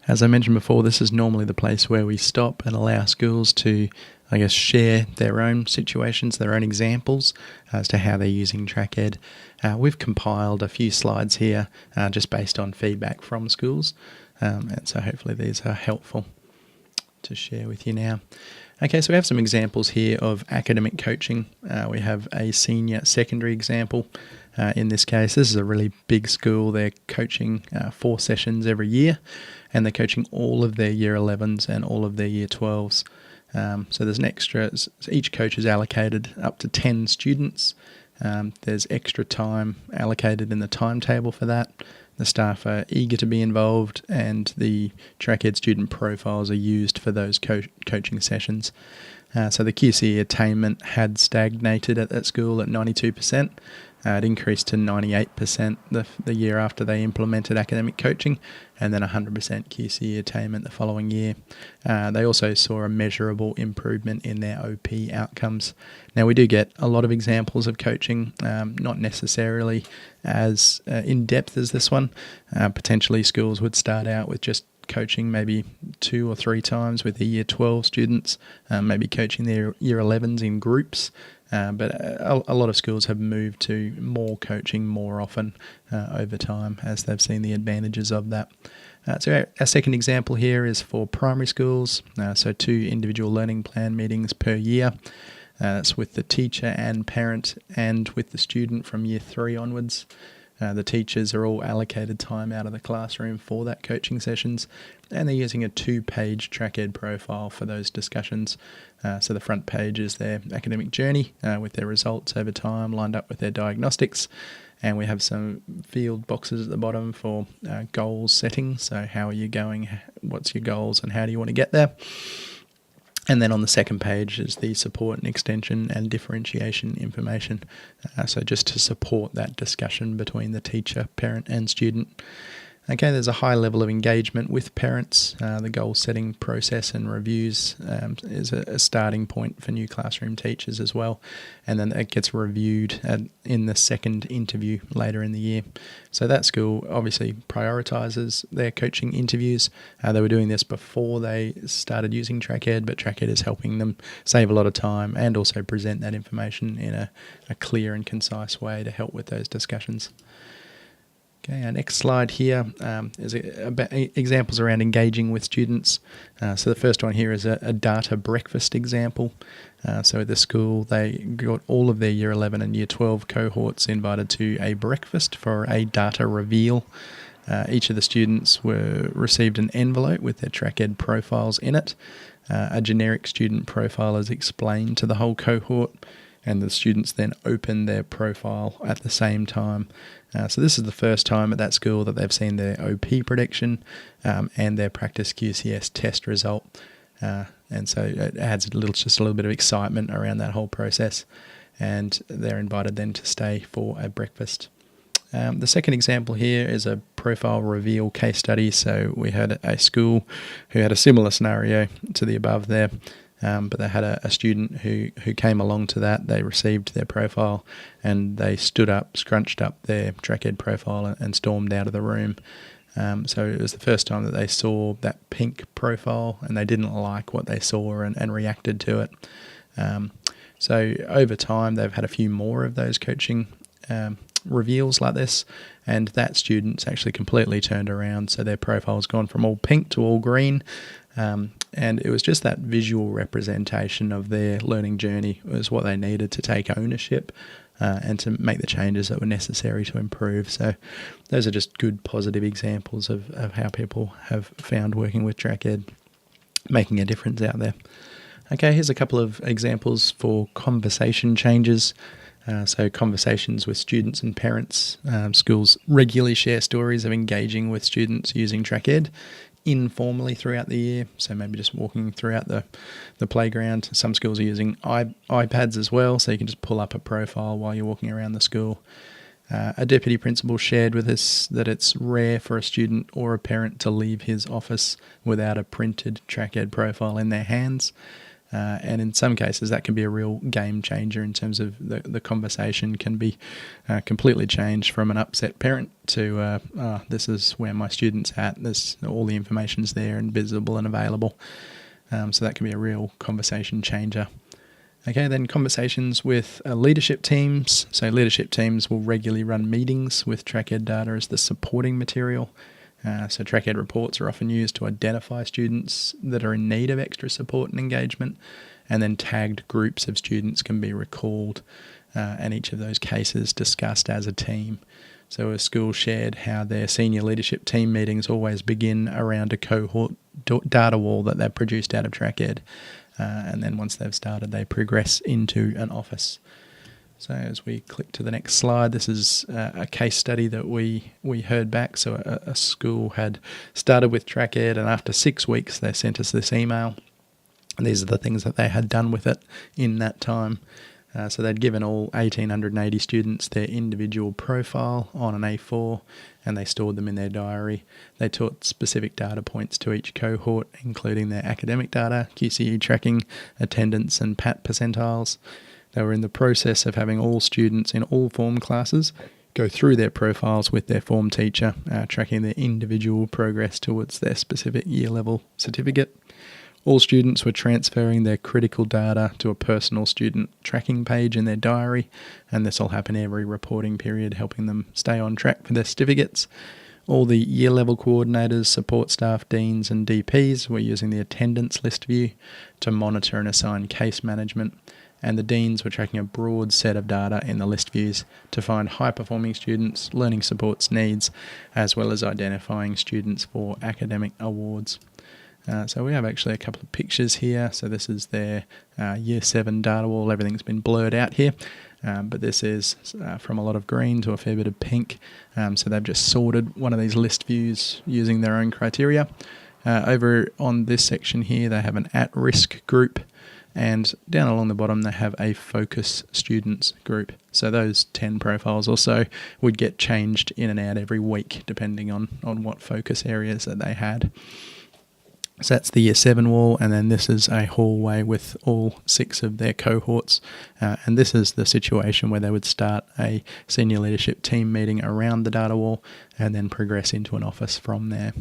As I mentioned before, this is normally the place where we stop and allow schools to, share their own situations, their own examples as to how they're using TrackEd. We've compiled a few slides here just based on feedback from schools, and so hopefully these are helpful to share with you now. Okay, so we have some examples here of academic coaching. We have a senior secondary example. In this case, this is a really big school. They're coaching 4 sessions every year, and they're coaching all of their year 11s and all of their year 12s. So there's an extra, each coach is allocated up to 10 students. There's extra time allocated in the timetable for that. The staff are eager to be involved, and the TrackEd student profiles are used for those coaching sessions. So the QCE attainment had stagnated at that school at 92%. It increased to 98% the year after they implemented academic coaching, and then 100% QCE attainment the following year. They also saw a measurable improvement in their OP outcomes. Now, we do get a lot of examples of coaching, not necessarily as in-depth as this one. Potentially schools would start out with just coaching maybe 2 or 3 times with the year 12 students, maybe coaching their year 11s in groups. But a lot of schools have moved to more coaching more often over time as they've seen the advantages of that. So our second example here is for primary schools. So 2 individual learning plan meetings per year. That's with the teacher and parent and with the student from year 3 onwards. The teachers are all allocated time out of the classroom for that coaching sessions, and they're using a 2-page TrackEd profile for those discussions. So the front page is their academic journey with their results over time lined up with their diagnostics, and we have some field boxes at the bottom for goals setting. So how are you going, what's your goals, and how do you want to get there? And then on the second page is the support and extension and differentiation information. So just to support that discussion between the teacher, parent and student. Okay, there's a high level of engagement with parents. The goal setting process and reviews is a starting point for new classroom teachers as well. And then it gets reviewed in the second interview later in the year. So that school obviously prioritises their coaching interviews. They were doing this before they started using TrackEd, but TrackEd is helping them save a lot of time and also present that information in a clear and concise way to help with those discussions. Okay, our next slide here is about examples around engaging with students. So the first one here is a data breakfast example. So at the school, they got all of their year 11 and year 12 cohorts invited to a breakfast for a data reveal. Each of the students received an envelope with their TrackEd profiles in it. A generic student profile is explained to the whole cohort, and the students then open their profile at the same time. So this is the first time at that school that they've seen their OP prediction and their practice QCS test result. And so it adds just a little bit of excitement around that whole process. And they're invited then to stay for a breakfast. The second example here is a profile reveal case study. So we had a school who had a similar scenario to the above there. But they had a student who came along to that. They received their profile and they stood up, scrunched up their TrackEd profile and stormed out of the room. So it was the first time that they saw that pink profile and they didn't like what they saw and reacted to it. So over time, they've had a few more of those coaching reveals like this, and that student's actually completely turned around. So their profile's gone from all pink to all green. And it was just that visual representation of their learning journey was what they needed to take ownership and to make the changes that were necessary to improve. So those are just good positive examples of how people have found working with TrackEd making a difference out there. Okay, here's a couple of examples for conversation changes. So conversations with students and parents. Schools regularly share stories of engaging with students using TrackEd informally throughout the year. So maybe just walking throughout the playground. Some schools are using iPads as well, so you can just pull up a profile while you're walking around the school. A deputy principal shared with us that it's rare for a student or a parent to leave his office without a printed TrackEd profile in their hands. And in some cases, that can be a real game changer in terms of the conversation can be completely changed from an upset parent to this is where my student's at. There's all the information's there and visible and available. So that can be a real conversation changer. Okay, then conversations with leadership teams. So leadership teams will regularly run meetings with TrackEd data as the supporting material. So TrackEd reports are often used to identify students that are in need of extra support and engagement, and then tagged groups of students can be recalled and each of those cases discussed as a team. So a school shared how their senior leadership team meetings always begin around a cohort data wall that they've produced out of TrackEd. And then once they've started, they progress into an office. So as we click to the next slide, this is a case study that we heard back. So a school had started with TrackEd, and after 6 weeks, they sent us this email. And these are the things that they had done with it in that time. So they'd given all 1,880 students their individual profile on an A4, and they stored them in their diary. They taught specific data points to each cohort, including their academic data, QCE tracking, attendance, and PAT percentiles. They were in the process of having all students in all form classes go through their profiles with their form teacher, tracking their individual progress towards their specific year level certificate. All students were transferring their critical data to a personal student tracking page in their diary, and this will happen every reporting period, helping them stay on track for their certificates. All the year level coordinators, support staff, deans and DPs were using the attendance list view to monitor and assign case management, and the deans were tracking a broad set of data in the list views to find high-performing students, learning supports needs, as well as identifying students for academic awards. So we have actually a couple of pictures here. So this is their Year 7 data wall. Everything's been blurred out here, but this is from a lot of green to a fair bit of pink. So they've just sorted one of these list views using their own criteria. Over on this section here, they have an at-risk group, and down along the bottom they have a focus students group. So those 10 profiles or so would get changed in and out every week depending on what focus areas that they had. So that's the Year 7 wall, and then this is a hallway with all 6 of their cohorts. And this is the situation where they would start a senior leadership team meeting around the data wall and then progress into an office from there.